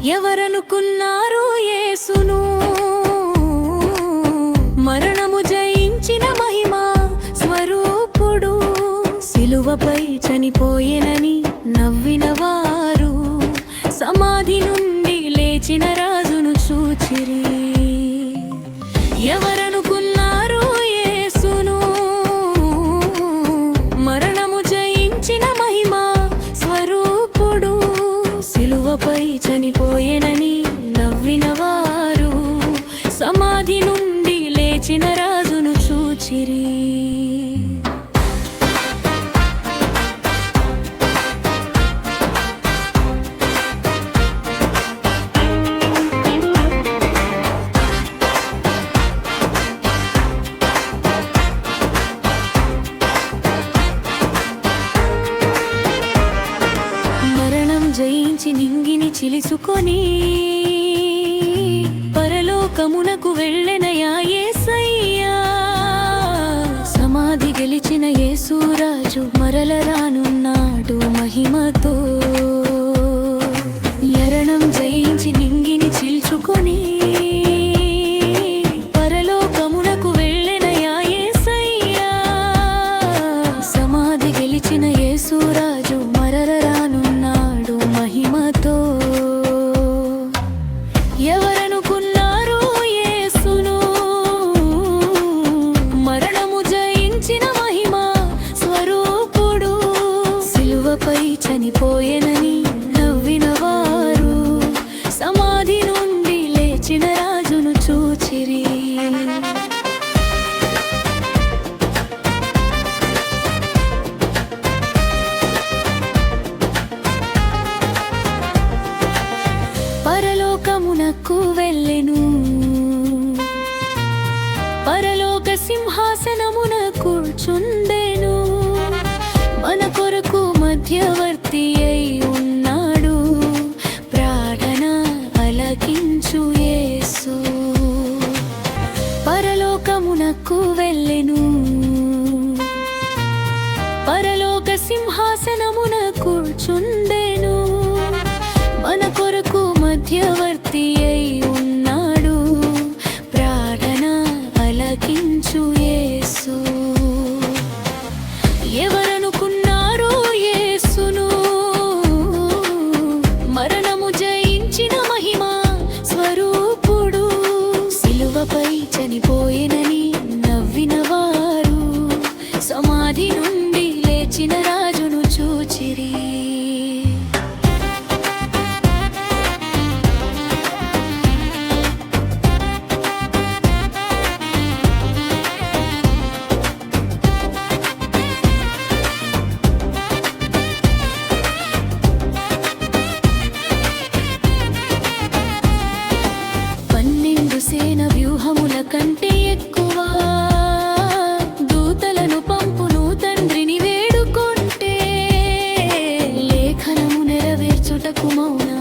ఎవరనుకున్నారు యేసును మరణము జయించిన మహిమా స్వరూపుడు, సిలువపై చనిపోయేనని నవ్వినవారు సమాధి నుండి లేచిన రాజును చూచిరి. ఎవరనుకున్నారు యేసును మరణము జయించిన మహిమా స్వరూపుడు, సిలువపై చనిపోయేనని నవ్వినవారు సమాధి నుండి లేచిన రాజును చూచిరి. జయించి నింగిని చిలుసుకొని పరలోకమునకు వెళ్ళెనయా యేసయ్యా. సమాధి గెలిచిన యేసురాజు మరల రానున్నాడు మహిమతో. మరణం జయించి నింగిని చిలుచుకొని పరలోకమునకు వెళ్ళెనయా యేసయ్యా. సమాధి గెలిచిన యేసురాజు మరల రానున్నాడు మహిమతో. ఎవరనుకున్నారు యేసును మరణము జయించిన మహిమా స్వరూపుడు, సిలువపై చనిపోయేనని నవ్వినవారు సమాధి నుండి లేచిన రాజును చూచిరి. పరలోకమునకు వెళ్ళెను, పరలోక సింహాసనమున కూర్చుండెను. మన కొరకు మధ్యవర్తి అయి ఉన్నాడు, ప్రార్థన ఆలకించు యేసు. పరలోకమునకు వెళ్ళెను, పరలోక సింహాసనమున కూర్చుండెను. మన కొరకు మధ్యవర్తి అయి ఉన్నాడు, ప్రార్థన ఆలకించు యేసు. ఎవరనుకున్నారు యేసును మరణము జయించిన మహిమా స్వరూపుడు, సిలువపై చనిపోయేనని నవ్వినవారు సమాధి నుండి లేచిన రాజును చూచిరి. సేన వ్యూహముల కంటే ఎక్కువ దూతలను పంపును తండ్రిని వేడుకుంటే, లేఖనము నెరవేర్చుటకు మౌన